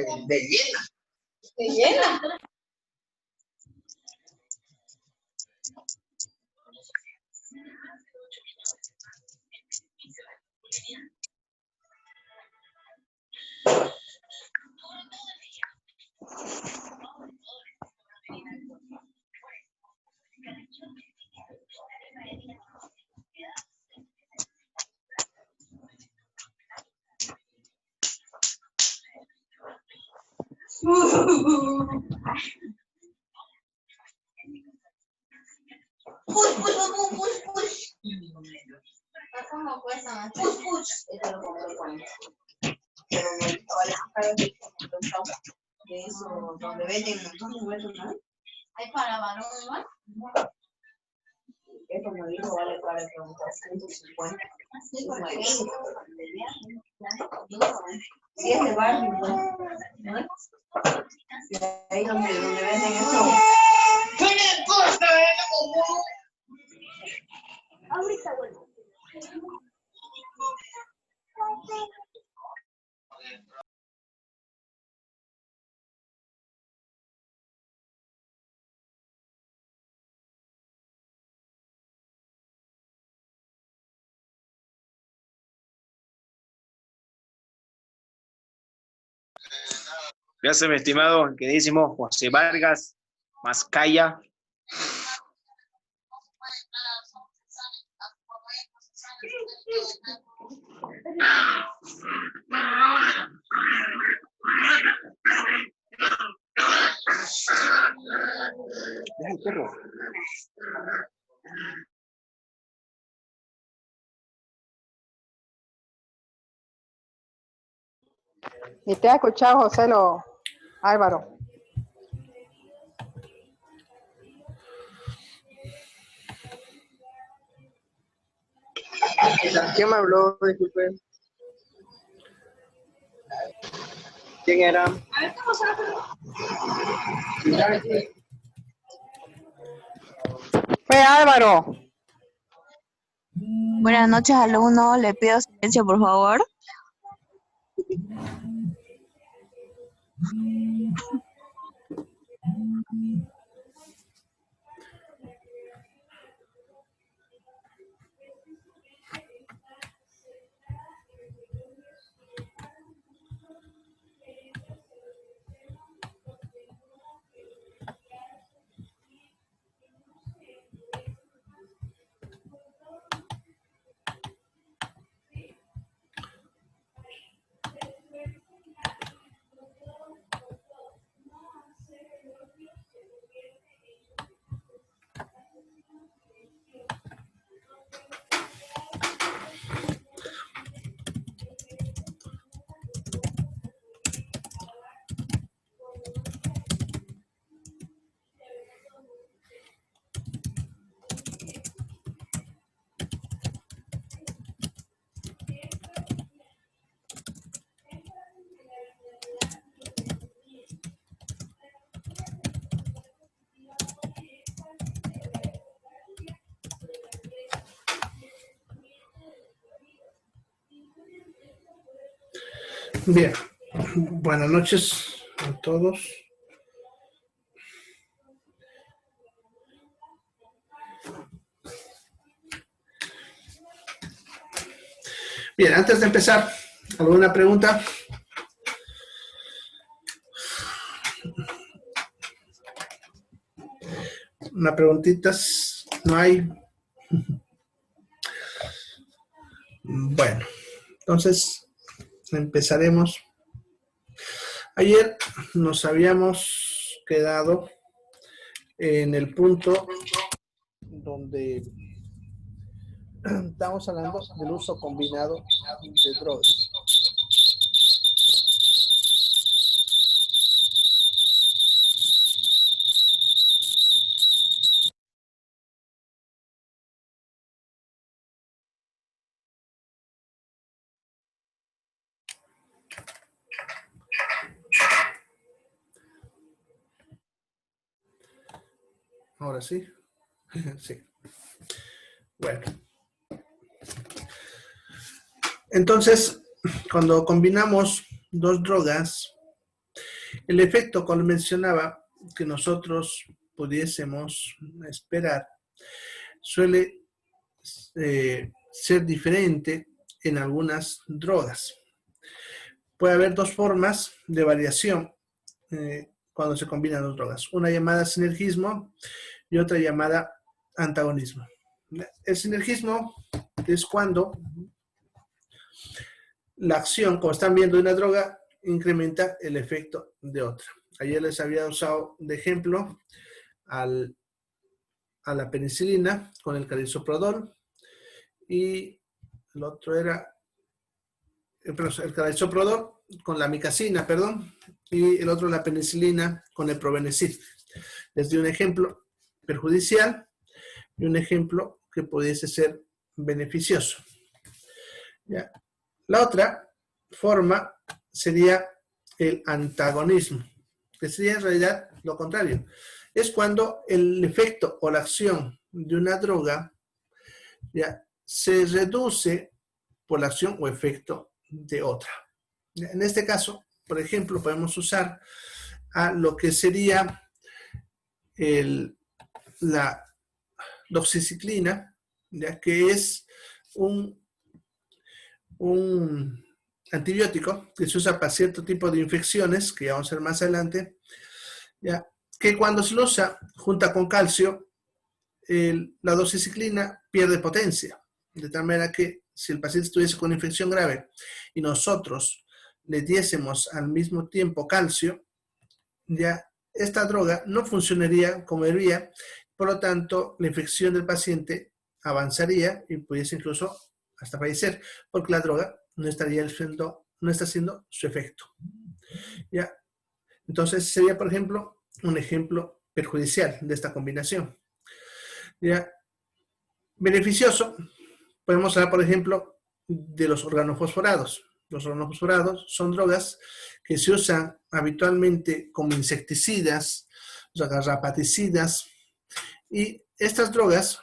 de llena. ¿De llena? Push. ¿Cómo cuesta? Push. Eso lo compré con pero de eso, donde venden un montón de vueltos, ¿no? ¿Hay para varón igual? Eso me dijo, vale, para preguntar 150. Sí, porque sí, es de barrio, ¿no? Y ahí donde venden eso. ¿Qué le gusta? Ahorita vuelvo. Gracias, mi estimado, queridísimo José Vargas Mascaya. Deja el perro. Y te ha escuchado, José Álvaro. ¿Quién me habló? Disculpe. ¿Quién era? Fue Álvaro. Buenas noches, alumno. Le pido silencio, por favor. Bien, buenas noches a todos. Bien, antes de empezar, ¿alguna pregunta? ¿Una preguntitas? ¿No hay? Bueno, entonces empezaremos. Ayer nos habíamos quedado en el punto donde estamos hablando del uso combinado de drogas. Ahora sí. Sí. Bueno. Entonces, cuando combinamos dos drogas, El efecto, como mencionaba, que nosotros pudiésemos esperar, suele ser diferente en algunas drogas. Puede haber dos formas de variación cuando se combinan dos drogas. Una llamada sinergismo y otra llamada antagonismo. El sinergismo es cuando la acción, como están viendo, de una droga incrementa el efecto de otra. Ayer les había usado de ejemplo a la penicilina con el carisoprodol y el otro era el carisoprodol con la amicacina, perdón, y el otro la penicilina con el probenecid. Les di un ejemplo perjudicial y un ejemplo que pudiese ser beneficioso. ¿Ya? La otra forma sería el antagonismo, que sería en realidad lo contrario. Es cuando el efecto o la acción de una droga ya se reduce por la acción o efecto de otra. En este caso, por ejemplo, podemos usar a lo que sería la doxiciclina, ya que es un antibiótico que se usa para cierto tipo de infecciones, que ya vamos a ver más adelante, ya, que cuando se lo usa junto con calcio, la doxiciclina pierde potencia, de tal manera que si el paciente estuviese con infección grave y nosotros le diésemos al mismo tiempo calcio, ya esta droga no funcionaría como debería, por lo tanto la infección del paciente avanzaría y pudiese incluso hasta fallecer, porque la droga no está haciendo su efecto. ¿Ya? Entonces sería, por ejemplo, un ejemplo perjudicial de esta combinación. ¿Ya? Beneficioso, podemos hablar, por ejemplo, de los organofosforados. Los organofosforados son drogas que se usan habitualmente como insecticidas, garrapaticidas, y estas drogas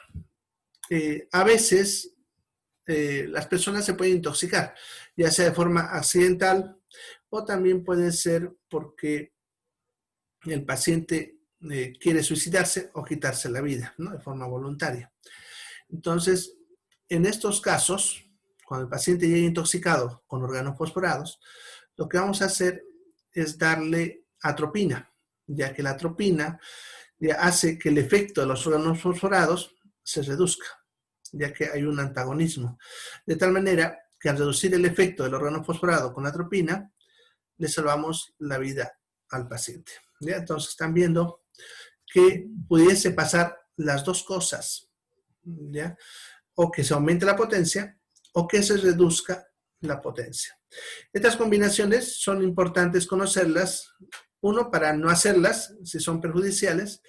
a veces las personas se pueden intoxicar, ya sea de forma accidental o también puede ser porque el paciente quiere suicidarse o quitarse la vida, ¿no? De forma voluntaria. Entonces, en estos casos, cuando el paciente llega intoxicado con organofosforados, lo que vamos a hacer es darle atropina, ya que la atropina ya hace que el efecto de los organofosforados se reduzca, ya que hay un antagonismo. De tal manera que al reducir el efecto del organofosforado con atropina, le salvamos la vida al paciente. ¿Ya? Entonces están viendo que pudiese pasar las dos cosas, ¿ya? O que se aumente la potencia o que se reduzca la potencia. Estas combinaciones son importantes conocerlas, uno, para no hacerlas si son perjudiciales,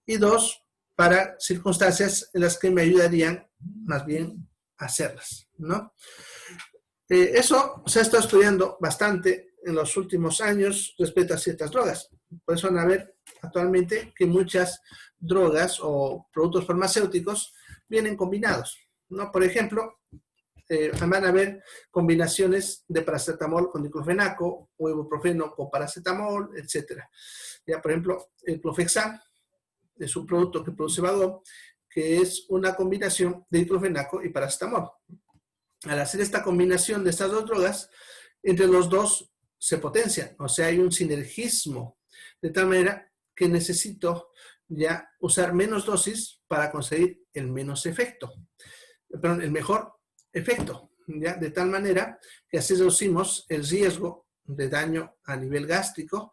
y dos, para circunstancias en las que me ayudarían más bien a hacerlas, ¿no? Eso se ha estado estudiando bastante en los últimos años respecto a ciertas drogas. Por eso van a ver actualmente que muchas drogas o productos farmacéuticos vienen combinados, ¿no? Por ejemplo, van a ver combinaciones de paracetamol con diclofenaco o ibuprofeno con paracetamol, etc. Ya, por ejemplo, el Clofexal es un producto que produce Vadol, que es una combinación de diclofenaco y paracetamol. Al hacer esta combinación de estas dos drogas, entre los dos se potencian, o sea, hay un sinergismo, de tal manera que necesito ya usar menos dosis para conseguir el menos efecto, perdón, el mejor efecto, ¿ya? De tal manera que así reducimos el riesgo de daño a nivel gástrico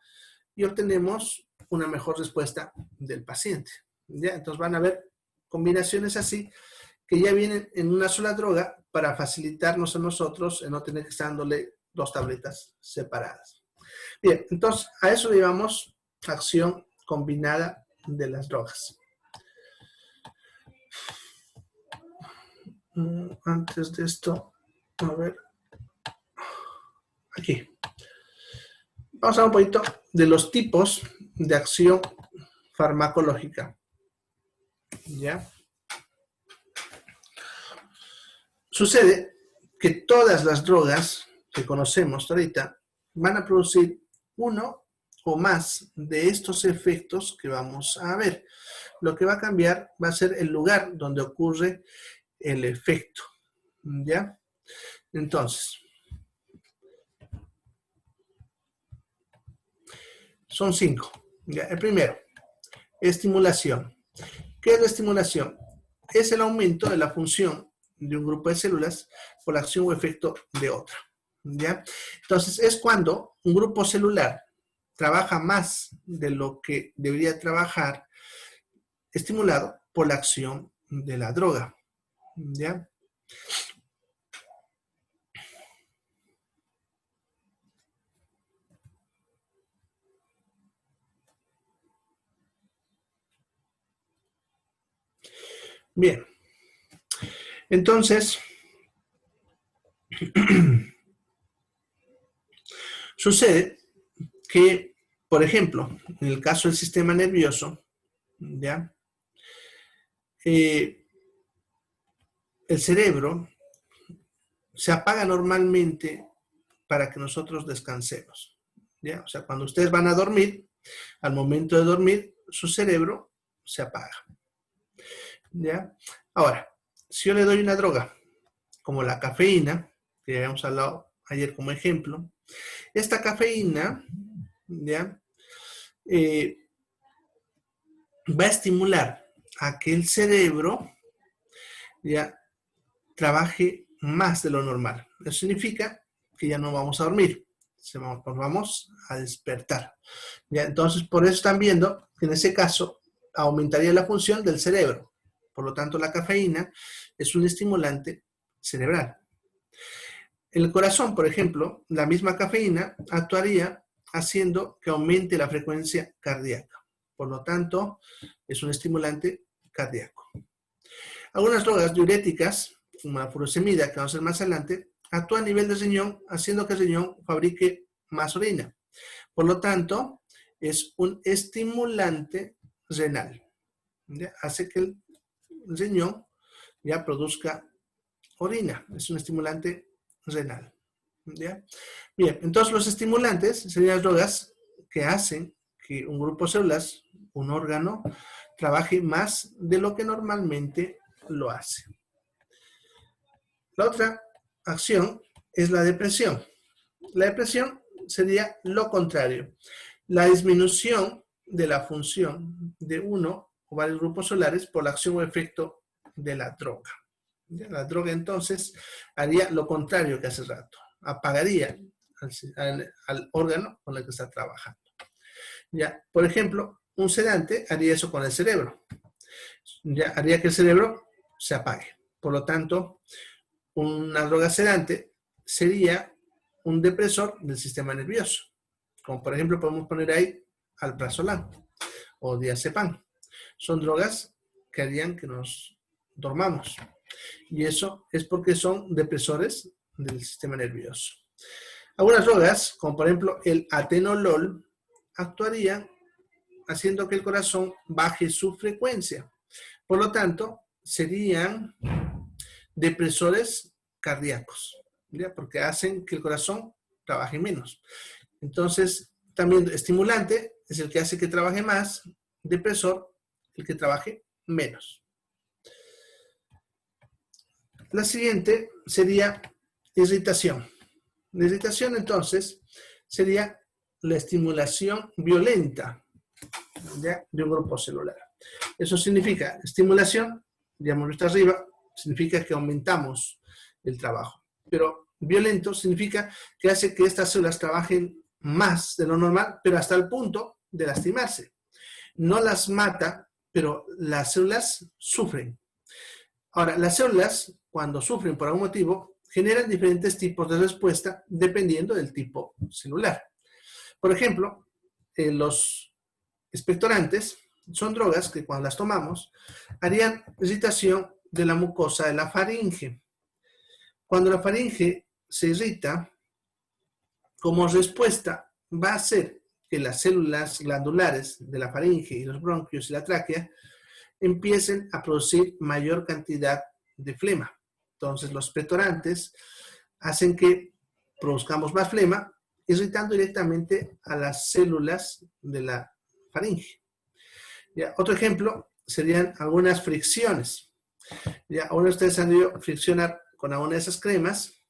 y obtenemos una mejor respuesta del paciente, ¿ya? Entonces van a ver combinaciones así que ya vienen en una sola droga para facilitarnos a nosotros en no tener que estar dándole dos tabletas separadas. Bien, entonces a eso le llamamos acción combinada de las drogas. Antes de esto, a ver, aquí. Vamos a hablar un poquito de los tipos de acción farmacológica. ¿Ya? Sucede que todas las drogas que conocemos ahorita van a producir uno o más de estos efectos que vamos a ver. Lo que va a cambiar va a ser el lugar donde ocurre el efecto, ¿ya? Entonces, son 5. ¿Ya? El primero, estimulación. ¿Qué es la estimulación? Es el aumento de la función de un grupo de células por la acción o efecto de otra, ¿ya? Entonces, es cuando un grupo celular trabaja más de lo que debería trabajar estimulado por la acción de la droga, ¿ya? Bien. Entonces, sucede que, por ejemplo, en el caso del sistema nervioso, ¿ya? El cerebro se apaga normalmente para que nosotros descansemos, ¿ya? O sea, cuando ustedes van a dormir, al momento de dormir, su cerebro se apaga, ¿ya? Ahora, si yo le doy una droga, como la cafeína, que habíamos hablado ayer como ejemplo, esta cafeína, ¿ya? Va a estimular a que el cerebro, ¿ya? Trabaje más de lo normal. Eso significa que ya no vamos a dormir, nos vamos a despertar, ¿ya? Entonces, por eso están viendo que en ese caso aumentaría la función del cerebro. Por lo tanto, la cafeína es un estimulante cerebral. En el corazón, por ejemplo, la misma cafeína actuaría haciendo que aumente la frecuencia cardíaca. Por lo tanto, es un estimulante cardíaco. Algunas drogas diuréticas, como la furosemida, que vamos a ver más adelante, actúan a nivel del riñón, haciendo que el riñón fabrique más orina. Por lo tanto, es un estimulante renal, ¿ya? Hace que el riñón ya produzca orina. Es un estimulante renal, ¿ya? Bien, entonces los estimulantes serían las drogas que hacen que un grupo de células, un órgano, trabaje más de lo que normalmente lo hace. La otra acción es la depresión. La depresión sería lo contrario, la disminución de la función de uno o varios grupos celulares por la acción o efecto de la droga. ¿Ya? La droga entonces haría lo contrario que hace rato, apagaría al órgano con el que está trabajando. ¿Ya? Por ejemplo, un sedante haría eso con el cerebro. ¿Ya? Haría que el cerebro se apague. Por lo tanto, una droga sedante sería un depresor del sistema nervioso. Como por ejemplo podemos poner ahí alprazolam o diazepam. Son drogas que harían que nos dormamos. Y eso es porque son depresores del sistema nervioso. Algunas drogas, como por ejemplo el atenolol, actuarían haciendo que el corazón baje su frecuencia. Por lo tanto, serían depresores cardíacos, ¿ya? Porque hacen que el corazón trabaje menos. Entonces, también estimulante es el que hace que trabaje más, depresor, el que trabaje menos. La siguiente sería irritación. La irritación, entonces, sería la estimulación violenta, ¿ya? De un grupo celular. Eso significa estimulación, ya hemos visto arriba, significa que aumentamos el trabajo. Pero violento significa que hace que estas células trabajen más de lo normal, pero hasta el punto de lastimarse. No las mata, pero las células sufren. Ahora, las células, cuando sufren por algún motivo, generan diferentes tipos de respuesta dependiendo del tipo celular. Por ejemplo, los expectorantes son drogas que cuando las tomamos harían irritación de la mucosa de la faringe. Cuando la faringe se irrita, como respuesta va a hacer que las células glandulares de la faringe y los bronquios y la tráquea empiecen a producir mayor cantidad de flema. Entonces los expectorantes hacen que produzcamos más flema irritando directamente a las células de la faringe. ¿Ya? Otro ejemplo serían algunas fricciones. ¿Ya? Ahora ustedes han ido a friccionar con alguna de esas cremas.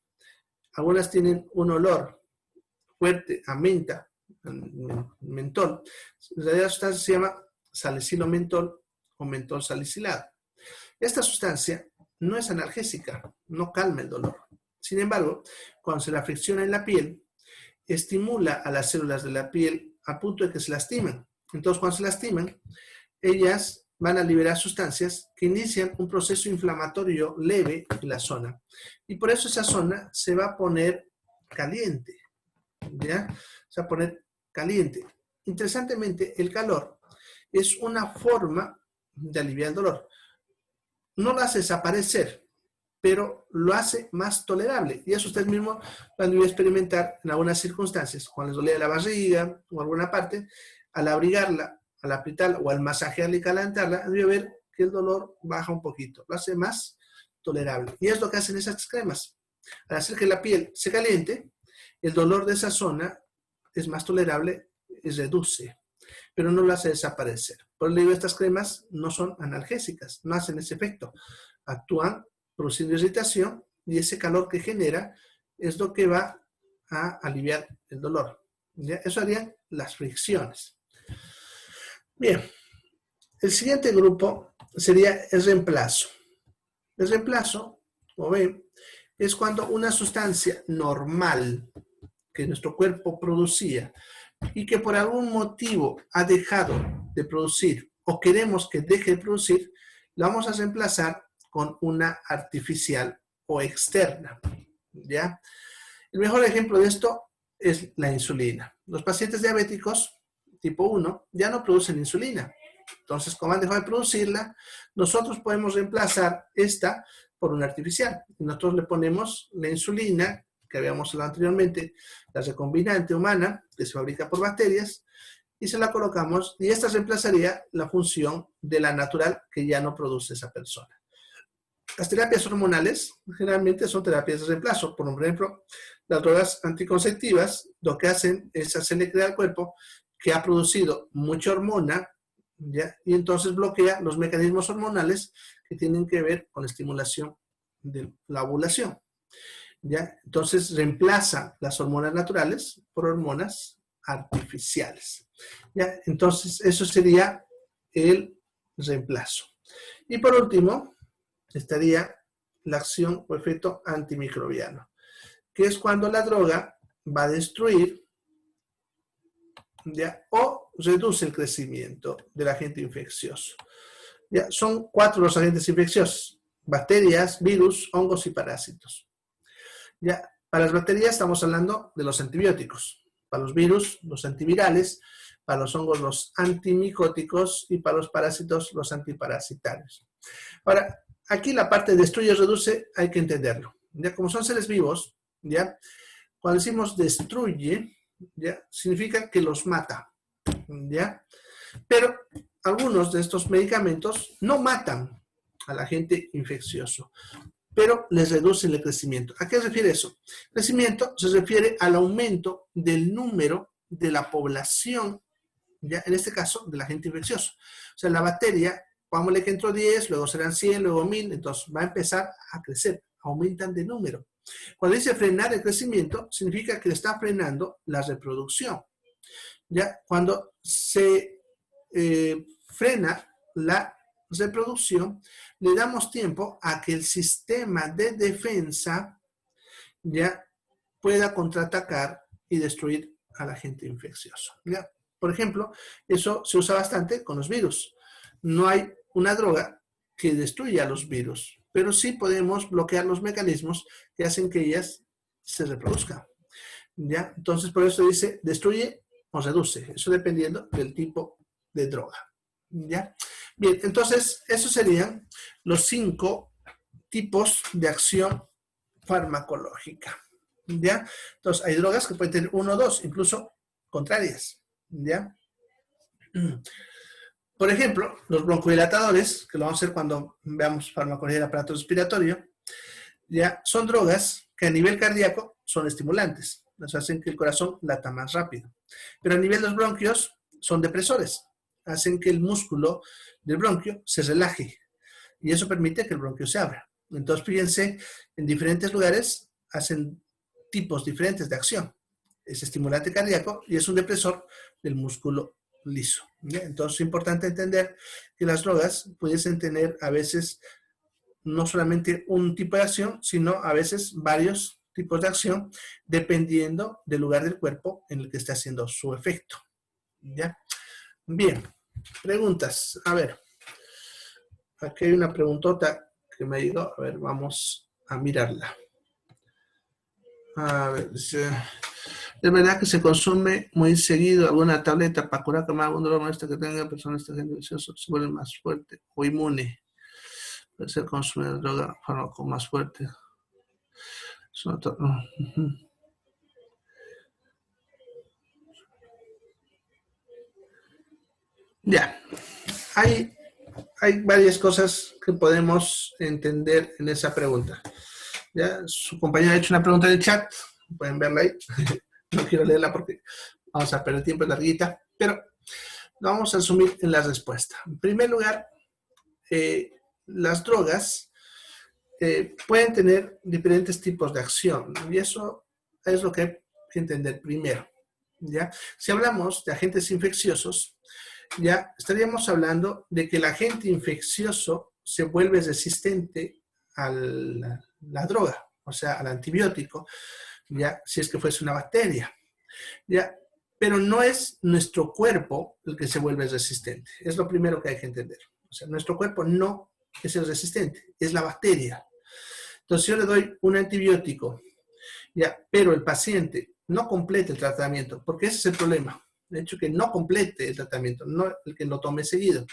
Algunas tienen un olor fuerte a menta, mentol. En realidad la sustancia se llama salicilo-mentol o mentol salicilado. Esta sustancia no es analgésica, no calma el dolor. Sin embargo, cuando se la fricciona en la piel, estimula a las células de la piel a punto de que se lastiman. Entonces, cuando se lastiman, ellas van a liberar sustancias que inician un proceso inflamatorio leve en la zona. Y por eso esa zona se va a poner caliente. ¿Ya? Se va a poner caliente. Interesantemente, el calor es una forma de aliviar el dolor. No lo hace desaparecer, pero lo hace más tolerable. Y eso ustedes mismos lo han debido experimentar en algunas circunstancias. Cuando les dolía la barriga o alguna parte, al abrigarla, al apretarla o al masajearla y calentarla, han debido ver que el dolor baja un poquito. Lo hace más tolerable. Y es lo que hacen esas cremas. Al hacer que la piel se caliente, el dolor de esa zona es más tolerable y reduce, pero no lo hace desaparecer. Por eso digo, estas cremas no son analgésicas, no hacen ese efecto. Actúan produciendo irritación y ese calor que genera es lo que va a aliviar el dolor. ¿Ya? Eso harían las fricciones. Bien, el siguiente grupo sería el reemplazo. El reemplazo, como ven, es cuando una sustancia normal que nuestro cuerpo producía y que por algún motivo ha dejado de producir o queremos que deje de producir, la vamos a reemplazar con una artificial o externa. ¿Ya? El mejor ejemplo de esto es la insulina. Los pacientes diabéticos tipo 1 ya no producen insulina. Entonces, como han dejado de producirla, nosotros podemos reemplazar esta por una artificial. Nosotros le ponemos la insulina, que habíamos hablado anteriormente, la recombinante humana, que se fabrica por bacterias, y se la colocamos, y esta reemplazaría la función de la natural que ya no produce esa persona. Las terapias hormonales generalmente son terapias de reemplazo. Por ejemplo, las drogas anticonceptivas lo que hacen es hacerle creer al cuerpo que ha producido mucha hormona, ¿ya? Y entonces bloquea los mecanismos hormonales que tienen que ver con la estimulación de la ovulación. ¿Ya? Entonces reemplaza las hormonas naturales por hormonas artificiales. ¿Ya? Entonces eso sería el reemplazo. Y por último estaría la acción o efecto antimicrobiano, que es cuando la droga va a destruir, ¿ya? O reduce el crecimiento del agente infeccioso. ¿Ya? Son 4 los agentes infecciosos: bacterias, virus, hongos y parásitos. ¿Ya? Para las bacterias estamos hablando de los antibióticos, para los virus los antivirales, para los hongos los antimicóticos y para los parásitos los antiparasitarios. Ahora, aquí la parte destruye o reduce hay que entenderlo. ¿Ya? Como son seres vivos, ¿ya? Cuando decimos destruye, ¿ya? Significa que los mata, ¿ya? Pero algunos de estos medicamentos no matan al agente infeccioso, pero les reducen el crecimiento. ¿A qué se refiere eso? Crecimiento se refiere al aumento del número de la población, ¿ya? En este caso, del agente infeccioso. O sea, la bacteria, pongámosle que entró 10, luego serán 100, luego 1000, entonces va a empezar a crecer, aumentan de número. Cuando dice frenar el crecimiento, significa que le está frenando la reproducción. ¿Ya? Cuando se frena la reproducción, le damos tiempo a que el sistema de defensa ya pueda contraatacar y destruir al agente infeccioso. ¿Ya? Por ejemplo, eso se usa bastante con los virus. No hay una droga que destruya los virus, pero sí podemos bloquear los mecanismos que hacen que ellas se reproduzcan. ¿Ya? Entonces, por eso dice destruye o reduce, eso dependiendo del tipo de droga. ¿Ya? Bien, entonces, esos serían los 5 tipos de acción farmacológica. ¿Ya? Entonces, hay drogas que pueden tener 1 o 2, incluso contrarias. ¿Ya? Por ejemplo, los broncodilatadores, que lo vamos a hacer cuando veamos farmacología del aparato respiratorio, ¿ya? Son drogas que a nivel cardíaco son estimulantes. nos hacen que el corazón lata más rápido. Pero a nivel de los bronquios son depresores, hacen que el músculo del bronquio se relaje y eso permite que el bronquio se abra. Entonces, fíjense, en diferentes lugares hacen tipos diferentes de acción. Es estimulante cardíaco y es un depresor del músculo liso. ¿Bien? Entonces, es importante entender que las drogas pudiesen tener a veces no solamente un tipo de acción, sino a veces varios tipos de acción, dependiendo del lugar del cuerpo en el que esté haciendo su efecto. ¿Ya? Bien, preguntas. A ver, aquí hay una preguntota que me ha ido. A ver, vamos a mirarla. A ver, dice, ¿es verdad que se consume muy seguido alguna tableta para curar con algún dolor molesto que tenga personas que se vuelve más fuerte o inmune? Puede ser consumir droga fármaco más fuerte. Ya, hay varias cosas que podemos entender en esa pregunta. Ya, su compañera ha hecho una pregunta en el chat, pueden verla ahí. No quiero leerla porque vamos a perder tiempo, es larguita, pero vamos a resumir en la respuesta. En primer lugar, las drogas pueden tener diferentes tipos de acción y eso es lo que hay que entender primero. ¿Ya? Si hablamos de agentes infecciosos, ya estaríamos hablando de que el agente infeccioso se vuelve resistente a la droga, o sea, al antibiótico, ya si es que fuese una bacteria. Ya, pero no es nuestro cuerpo el que se vuelve resistente. Es lo primero que hay que entender. O sea, nuestro cuerpo no es el resistente, es la bacteria. Entonces, yo le doy un antibiótico, ya, pero el paciente no complete el tratamiento, porque ese es el problema. De hecho, que no complete el tratamiento, no el que lo tome seguido.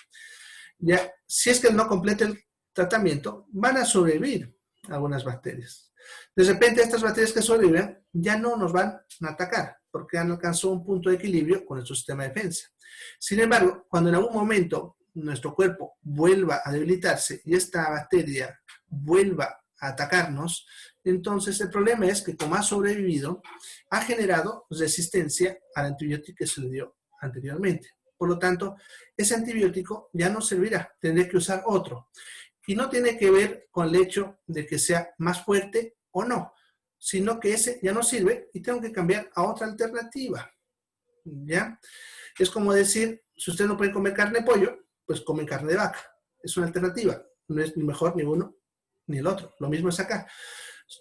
Ya, si es que no complete el tratamiento, van a sobrevivir algunas bacterias. De repente, estas bacterias que sobreviven ya no nos van a atacar, porque han alcanzado un punto de equilibrio con nuestro sistema de defensa. Sin embargo, cuando en algún momento nuestro cuerpo vuelva a debilitarse y esta bacteria vuelva a atacarnos, entonces el problema es que como ha sobrevivido, ha generado resistencia al antibiótico que se le dio anteriormente. Por lo tanto, ese antibiótico ya no servirá, tendré que usar otro. Y no tiene que ver con el hecho de que sea más fuerte o no, sino que ese ya no sirve y tengo que cambiar a otra alternativa. ¿Ya? Es como decir, si usted no puede comer carne de pollo, pues come carne de vaca. Es una alternativa. No es ni mejor ni uno ni el otro. Lo mismo es acá.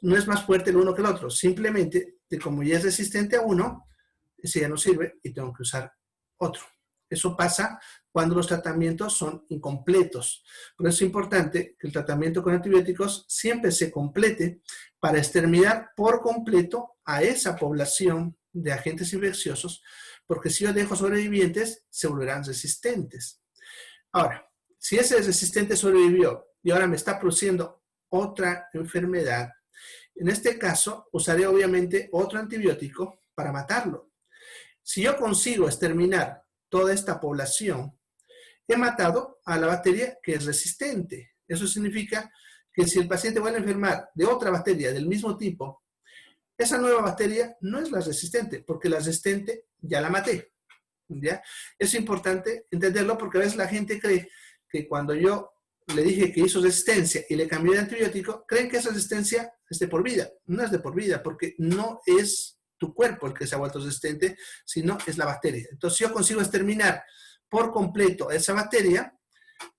No es más fuerte el uno que el otro. Simplemente, que como ya es resistente a uno, ese ya no sirve y tengo que usar otro. Eso pasa cuando los tratamientos son incompletos. Por eso es importante que el tratamiento con antibióticos siempre se complete para exterminar por completo a esa población de agentes infecciosos, porque si yo dejo sobrevivientes, se volverán resistentes. Ahora, si ese resistente sobrevivió y ahora me está produciendo otra enfermedad, en este caso usaré obviamente otro antibiótico para matarlo. Si yo consigo exterminar toda esta población, he matado a la bacteria que es resistente. Eso significa que si el paciente vuelve a enfermar de otra bacteria del mismo tipo, esa nueva bacteria no es la resistente, porque la resistente ya la maté. ¿Ya? Es importante entenderlo porque a veces la gente cree que cuando yo le dije que hizo resistencia y le cambié de antibiótico, creen que esa resistencia es de por vida. No es de por vida, porque no es tu cuerpo el que se ha vuelto resistente, sino es la bacteria. Entonces, si yo consigo exterminar por completo esa bacteria,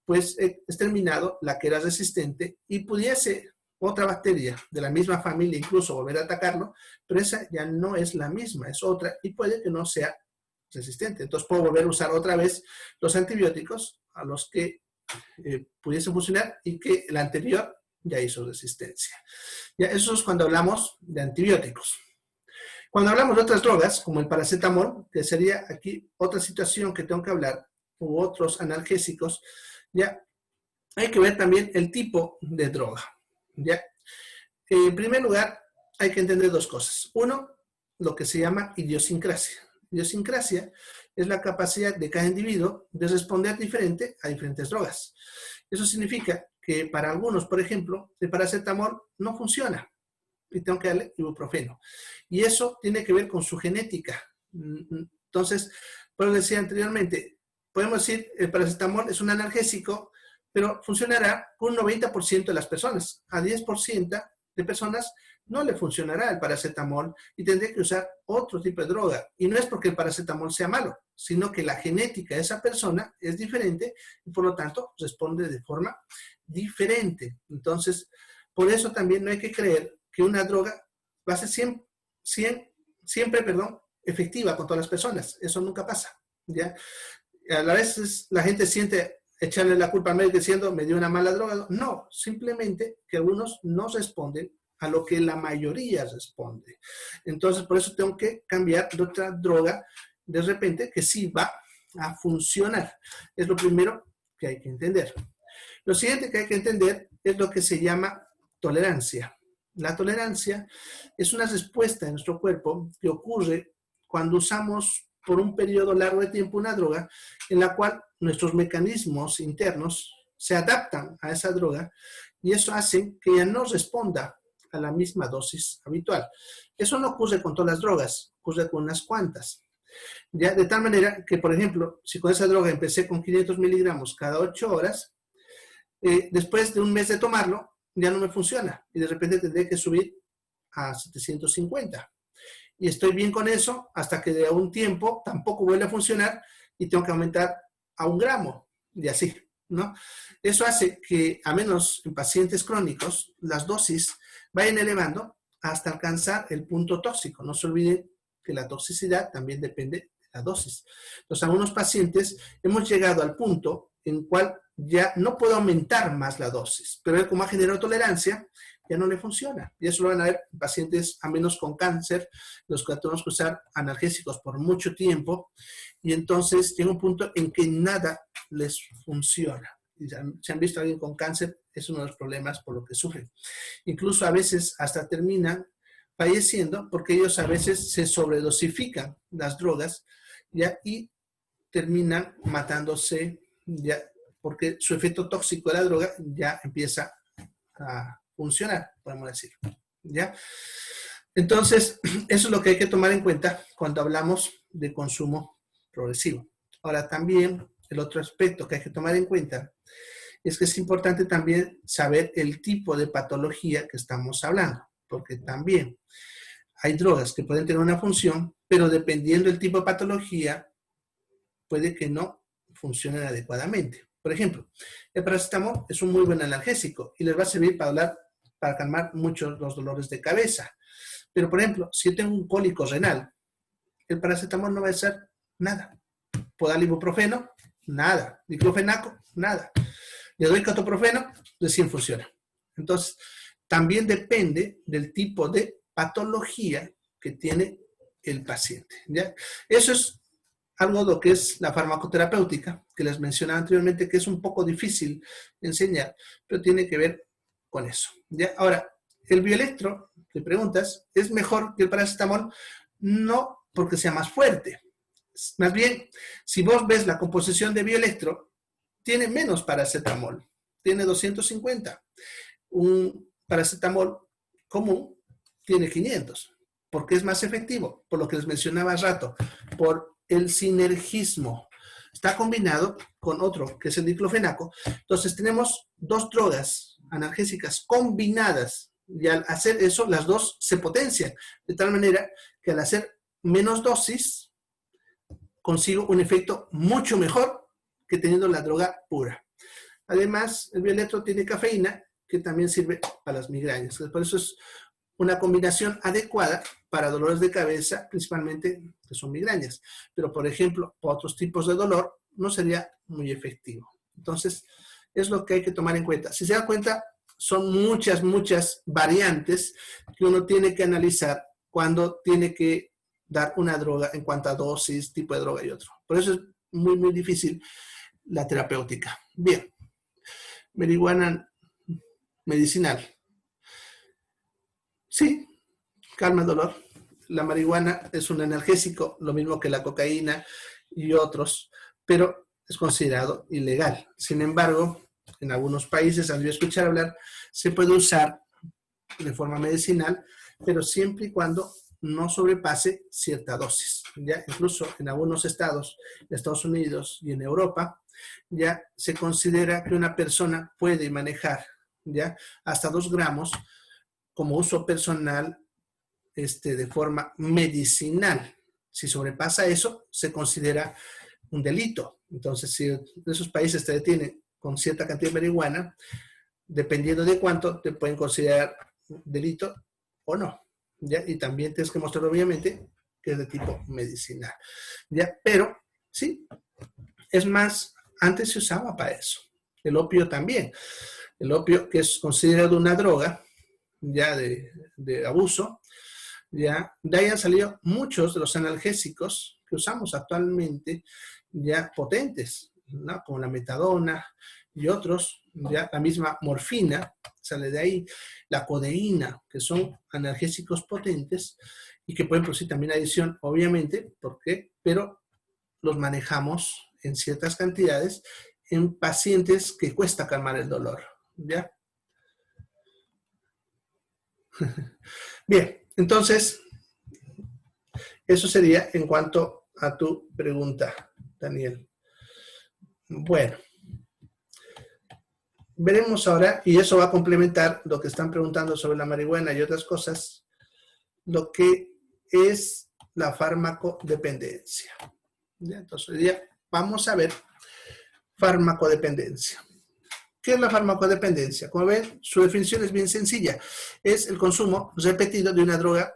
pues he exterminado la que era resistente y pudiese otra bacteria de la misma familia incluso volver a atacarlo, pero esa ya no es la misma, es otra y puede que no sea resistente. Entonces, puedo volver a usar otra vez los antibióticos a los que pudiesen funcionar y que el anterior ya hizo resistencia. Ya, eso es cuando hablamos de antibióticos. Cuando hablamos de otras drogas, como el paracetamol, que sería aquí otra situación que tengo que hablar, u otros analgésicos, ya hay que ver también el tipo de droga. ¿Ya? En primer lugar, hay que entender dos cosas. Uno, lo que se llama idiosincrasia. Idiosincrasia es la capacidad de cada individuo de responder diferente a diferentes drogas. Eso significa que para algunos, por ejemplo, el paracetamol no funciona. y tengo que darle ibuprofeno. Y eso tiene que ver con su genética. Entonces, como decía anteriormente, podemos decir el paracetamol es un analgésico, pero funcionará con un 90% de las personas. A 10% de personas no le funcionará el paracetamol y tendría que usar otro tipo de droga. Y no es porque el paracetamol sea malo, sino que la genética de esa persona es diferente y por lo tanto responde de forma diferente. Entonces, por eso también no hay que creer que una droga va a ser siempre, efectiva con todas las personas. Eso nunca pasa, ¿ya? A la vez la gente siente echarle la culpa al médico diciendo, me dio una mala droga. No, simplemente que algunos no responden a lo que la mayoría responde. Entonces, por eso tengo que cambiar de otra droga de repente que sí va a funcionar. Es lo primero que hay que entender. Lo siguiente que hay que entender es lo que se llama tolerancia. La tolerancia es una respuesta en nuestro cuerpo que ocurre cuando usamos por un periodo largo de tiempo una droga en la cual nuestros mecanismos internos se adaptan a esa droga y eso hace que ella no responda a la misma dosis habitual. Eso no ocurre con todas las drogas, ocurre con unas cuantas. Ya, de tal manera que, por ejemplo, si con esa droga empecé con 500 miligramos cada 8 horas, después de un mes de tomarlo, ya no me funciona y de repente tendré que subir a 750. Y estoy bien con eso hasta que de un tiempo tampoco vuelve a funcionar y tengo que aumentar a 1 gramo y así, ¿no? Eso hace que, a menos en pacientes crónicos, las dosis vayan elevando hasta alcanzar el punto tóxico. No se olviden que la toxicidad también depende de la dosis. Entonces, algunos pacientes hemos llegado al punto en cual ya no puedo aumentar más la dosis, pero él como ha generado tolerancia, ya no le funciona. Y eso lo van a ver en pacientes a menos con cáncer, los que tenemos que usar analgésicos por mucho tiempo, y entonces llega un punto en que nada les funciona. Y si han visto a alguien con cáncer, es uno de los problemas por lo que sufren. Incluso a veces hasta terminan falleciendo porque ellos a veces se sobredosifican las drogas, ¿ya? Y terminan matándose, ¿ya? Porque su efecto tóxico de la droga ya empieza a funcionar, podemos decir, ¿ya? Entonces, eso es lo que hay que tomar en cuenta cuando hablamos de consumo progresivo. Ahora, también el otro aspecto que hay que tomar en cuenta es que es importante también saber el tipo de patología que estamos hablando, porque también hay drogas que pueden tener una función, pero dependiendo del tipo de patología, puede que no funcionen adecuadamente. Por ejemplo, el paracetamol es un muy buen analgésico y les va a servir para calmar muchos los dolores de cabeza. Pero, por ejemplo, si yo tengo un cólico renal, el paracetamol no va a hacer nada. ¿Puedo dar ibuprofeno? Nada. Diclofenaco, nada. Le doy ketoprofeno, recién funciona. Entonces, también depende del tipo de patología que tiene el paciente, ¿ya? Eso es algo de lo que es la farmacoterapéutica, que les mencionaba anteriormente, que es un poco difícil de enseñar, pero tiene que ver con eso, ¿ya? Ahora, el bioelectro, te preguntas, ¿es mejor que el paracetamol? No porque sea más fuerte. Más bien, si vos ves la composición de bioelectro, tiene menos paracetamol, tiene 250. Un paracetamol común tiene 500, porque es más efectivo, por lo que les mencionaba hace rato, por el sinergismo. Está combinado con otro, que es el diclofenaco. Entonces tenemos dos drogas analgésicas combinadas, y al hacer eso, las dos se potencian, de tal manera que al hacer menos dosis, consigo un efecto mucho mejor que teniendo la droga pura. Además, el bioelectro tiene cafeína, que también sirve para las migrañas. Por eso es una combinación adecuada para dolores de cabeza, principalmente que son migrañas. Pero, por ejemplo, para otros tipos de dolor, no sería muy efectivo. Entonces, es lo que hay que tomar en cuenta. Si se dan cuenta, son muchas variantes que uno tiene que analizar cuando tiene que dar una droga en cuanto a dosis, tipo de droga y otro. Por eso es muy difícil la terapéutica. Bien. Marihuana medicinal. Sí, calma el dolor. La marihuana es un analgésico, lo mismo que la cocaína y otros, pero es considerado ilegal. Sin embargo, en algunos países, al yo escuchar hablar, se puede usar de forma medicinal, pero siempre y cuando no sobrepase cierta dosis. Ya incluso en algunos estados de Estados Unidos y en Europa, ya se considera que una persona puede manejar ya hasta 2 gramos como uso personal de forma medicinal. Si sobrepasa eso, se considera un delito. Entonces, si en esos países te detienen con cierta cantidad de marihuana, dependiendo de cuánto, te pueden considerar delito o no. ¿Ya? Y también tienes que mostrar, obviamente, que es de tipo medicinal. ¿Ya? Pero, sí, es más, antes se usaba para eso. El opio también. El opio, que es considerado una droga, ya de abuso, ya de ahí han salido muchos de los analgésicos que usamos actualmente, ya potentes, ¿no? Como la metadona y otros, ya la misma morfina sale de ahí, la codeína, que son analgésicos potentes y que pueden producir también adicción, obviamente, ¿por qué? Pero los manejamos en ciertas cantidades en pacientes que cuesta calmar el dolor, ¿ya? Bien, entonces, eso sería en cuanto a tu pregunta, Daniel. Bueno, veremos ahora, y eso va a complementar lo que están preguntando sobre la marihuana y otras cosas, lo que es la farmacodependencia. ¿Ya? Entonces, hoy día vamos a ver farmacodependencia. ¿Qué es la farmacodependencia? Como ven, su definición es bien sencilla. Es el consumo repetido de una droga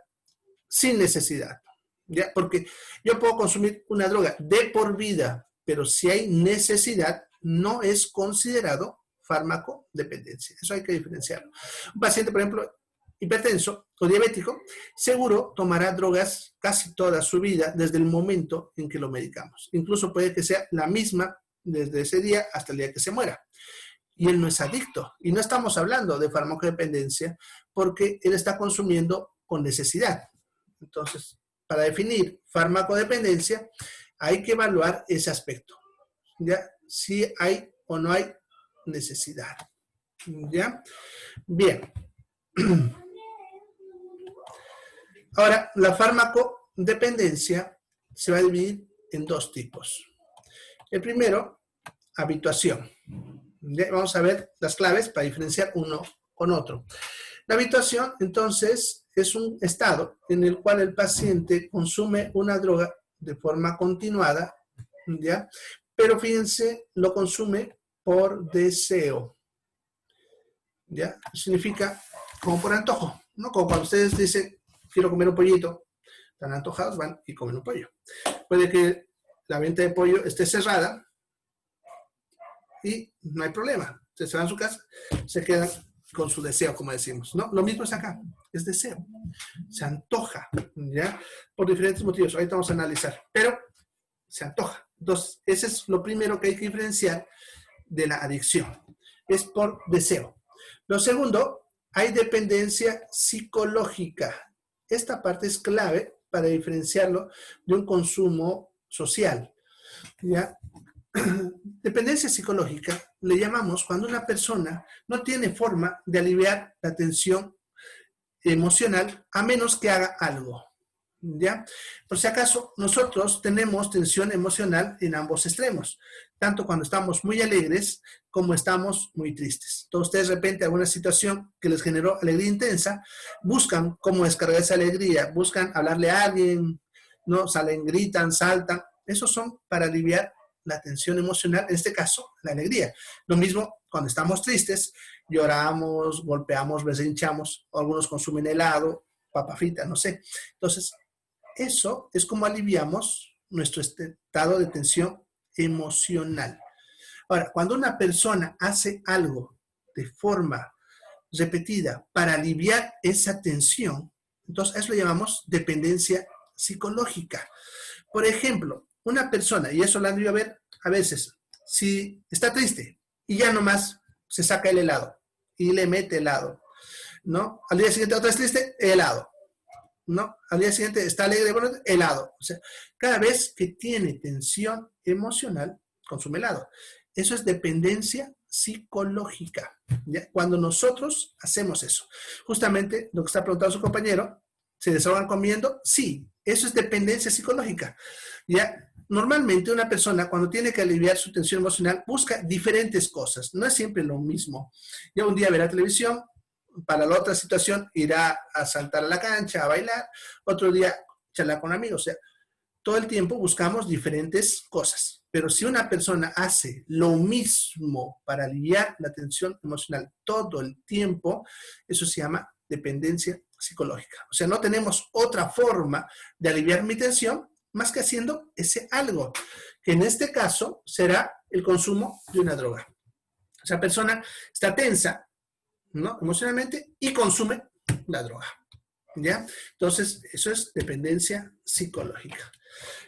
sin necesidad. ¿Ya? Porque yo puedo consumir una droga de por vida, pero si hay necesidad, no es considerado farmacodependencia. Eso hay que diferenciarlo. Un paciente, por ejemplo, hipertenso o diabético, seguro tomará drogas casi toda su vida desde el momento en que lo medicamos. Incluso puede que sea la misma desde ese día hasta el día que se muera. Y él no es adicto. Y no estamos hablando de farmacodependencia porque él está consumiendo con necesidad. Entonces, para definir farmacodependencia, hay que evaluar ese aspecto. ¿Ya? Si hay o no hay necesidad. ¿Ya? Bien. Ahora, la farmacodependencia se va a dividir en 2 tipos. El primero, habituación. ¿Ya? Vamos a ver las claves para diferenciar uno con otro. La habituación, entonces, es un estado en el cual el paciente consume una droga de forma continuada, ¿ya? Pero fíjense, lo consume por deseo. ¿Ya? Significa como por antojo, ¿no? Como cuando ustedes dicen, quiero comer un pollito, están antojados, van y comen un pollo. Puede que la venta de pollo esté cerrada y no hay problema. Se van a su casa, se quedan con su deseo, como decimos, ¿no? Lo mismo es acá, es deseo. Se antoja, ¿ya? Por diferentes motivos, ahorita vamos a analizar, pero se antoja. Entonces, ese es lo primero que hay que diferenciar de la adicción. Es por deseo. Lo segundo, hay dependencia psicológica. Esta parte es clave para diferenciarlo de un consumo social, ¿ya? Dependencia psicológica le llamamos cuando una persona no tiene forma de aliviar la tensión emocional a menos que haga algo. ¿Ya? Por si acaso, nosotros tenemos tensión emocional en ambos extremos, tanto cuando estamos muy alegres como estamos muy tristes. Entonces, ustedes de repente alguna situación que les generó alegría intensa, buscan cómo descargar esa alegría, buscan hablarle a alguien, ¿no? Salen, gritan, saltan. Esos son para aliviar la tensión emocional, en este caso, la alegría. Lo mismo cuando estamos tristes, lloramos, golpeamos, berrinchamos, o algunos consumen helado, papa frita, no sé. Entonces, eso es como aliviamos nuestro estado de tensión emocional. Ahora, cuando una persona hace algo de forma repetida para aliviar esa tensión, entonces a eso le llamamos dependencia psicológica. Por ejemplo, una persona, y eso lo han ido a ver a veces, si está triste y ya nomás se saca el helado y le mete helado, ¿no? Al día siguiente otra vez triste, helado. ¿No? Al día siguiente está alegre, bueno, helado. O sea, cada vez que tiene tensión emocional, consume helado. Eso es dependencia psicológica. ¿ya? Cuando nosotros hacemos eso. Justamente lo que está preguntando su compañero, ¿se desahogan comiendo? Sí, eso es dependencia psicológica. ¿Ya? Normalmente una persona cuando tiene que aliviar su tensión emocional busca diferentes cosas, no es siempre lo mismo. Ya un día verá televisión, para la otra situación irá a saltar a la cancha, a bailar, otro día charlar con amigos. O sea, todo el tiempo buscamos diferentes cosas. Pero si una persona hace lo mismo para aliviar la tensión emocional todo el tiempo, eso se llama dependencia psicológica. O sea, no tenemos otra forma de aliviar mi tensión más que haciendo ese algo, que en este caso será el consumo de una droga. Esa persona está tensa, ¿no? Emocionalmente y consume la droga. ¿Ya? Entonces, eso es dependencia psicológica.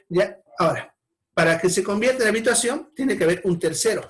¿Ya? Ahora, para que se convierta en habituación, tiene que haber un tercero,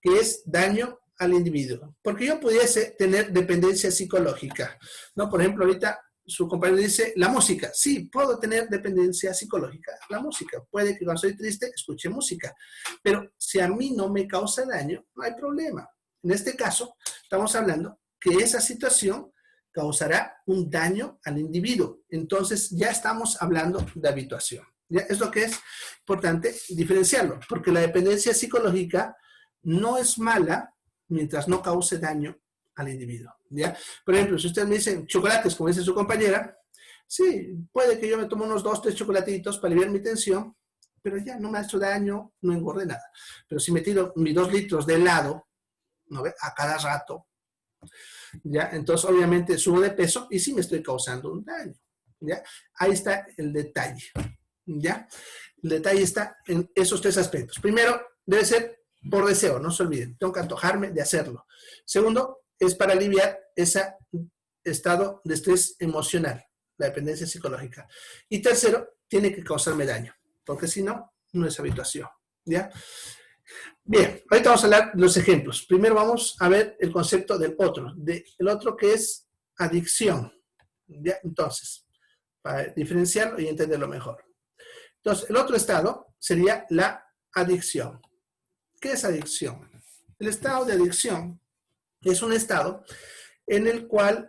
que es daño al individuo. Porque yo pudiese tener dependencia psicológica, ¿no? Por ejemplo, ahorita su compañero dice, la música. Sí, puedo tener dependencia psicológica. La música. Puede que cuando estoy triste escuche música. Pero si a mí no me causa daño, no hay problema. En este caso, estamos hablando que esa situación causará un daño al individuo. Entonces, ya estamos hablando de habituación. ¿Ya? Es lo que es importante diferenciarlo, porque la dependencia psicológica no es mala mientras no cause daño al individuo. ¿Ya? Por ejemplo, si usted me dice chocolates, como dice su compañera, sí, puede que yo me tome unos 2, 3 chocolatitos para aliviar mi tensión, pero ya no me ha hecho daño, no engorde nada. Pero si me tiro mis 2 litros de helado, ¿no ve? A cada rato, ¿ya? Entonces obviamente subo de peso y sí me estoy causando un daño, ¿ya? Ahí está el detalle, ¿ya? El detalle está en esos 3 aspectos. Primero, debe ser por deseo, no se olviden, tengo que antojarme de hacerlo. Segundo, es para aliviar ese estado de estrés emocional, la dependencia psicológica. Y tercero, tiene que causarme daño, porque si no, no es habituación, ¿ya? Bien, ahorita vamos a hablar de los ejemplos. Primero vamos a ver el concepto del otro, el otro que es adicción, ¿ya? Entonces, para diferenciarlo y entenderlo mejor. Entonces, el otro estado sería la adicción. ¿Qué es adicción? El estado de adicción es un estado en el cual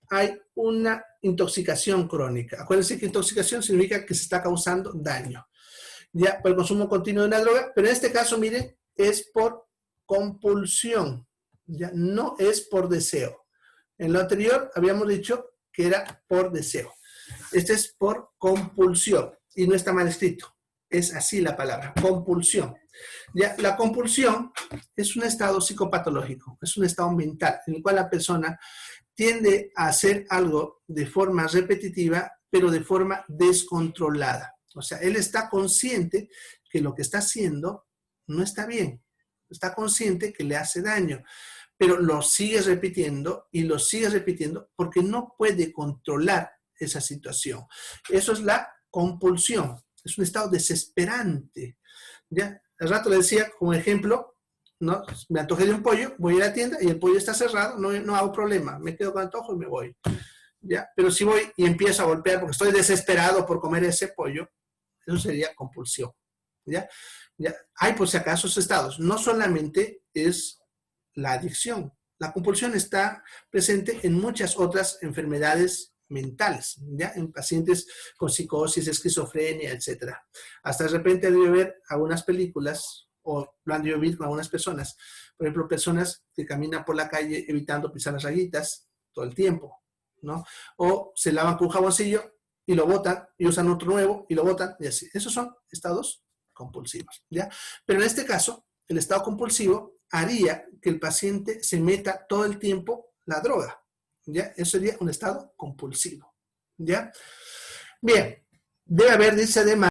hay una intoxicación crónica. Acuérdense que intoxicación significa que se está causando daño, ya por el consumo continuo de una droga, pero en este caso, miren, es por compulsión, ya no es por deseo. En lo anterior habíamos dicho que era por deseo. Este es por compulsión y no está mal escrito. Es así la palabra, compulsión. Ya, la compulsión es un estado psicopatológico, es un estado mental en el cual la persona tiende a hacer algo de forma repetitiva, pero de forma descontrolada. O sea, él está consciente que lo que está haciendo no está bien, está consciente que le hace daño, pero lo sigue repitiendo y lo sigue repitiendo porque no puede controlar esa situación. Eso es la compulsión, es un estado desesperante. ¿Ya? Al rato le decía, como ejemplo, ¿no? Me antojé de un pollo, voy a la tienda y el pollo está cerrado, no hago problema, me quedo con antojo y me voy. ¿Ya? Pero si voy y empiezo a golpear porque estoy desesperado por comer ese pollo, eso sería compulsión. ¿Ya? ¿Ya? Hay por si acaso esos estados. No solamente es la adicción, la compulsión está presente en muchas otras enfermedades mentales, ¿ya? En pacientes con psicosis, esquizofrenia, etc. Hasta de repente han de ver algunas películas o lo han de oír con algunas personas. Por ejemplo, personas que caminan por la calle evitando pisar las rayitas todo el tiempo, ¿no? O se lavan con un jaboncillo y lo botan y usan otro nuevo y lo botan y así. Esos son estados compulsivos, ¿ya? Pero en este caso, el estado compulsivo haría que el paciente se meta todo el tiempo la droga, ¿ya? Eso sería un estado compulsivo, ¿ya? Bien, debe haber, dice además,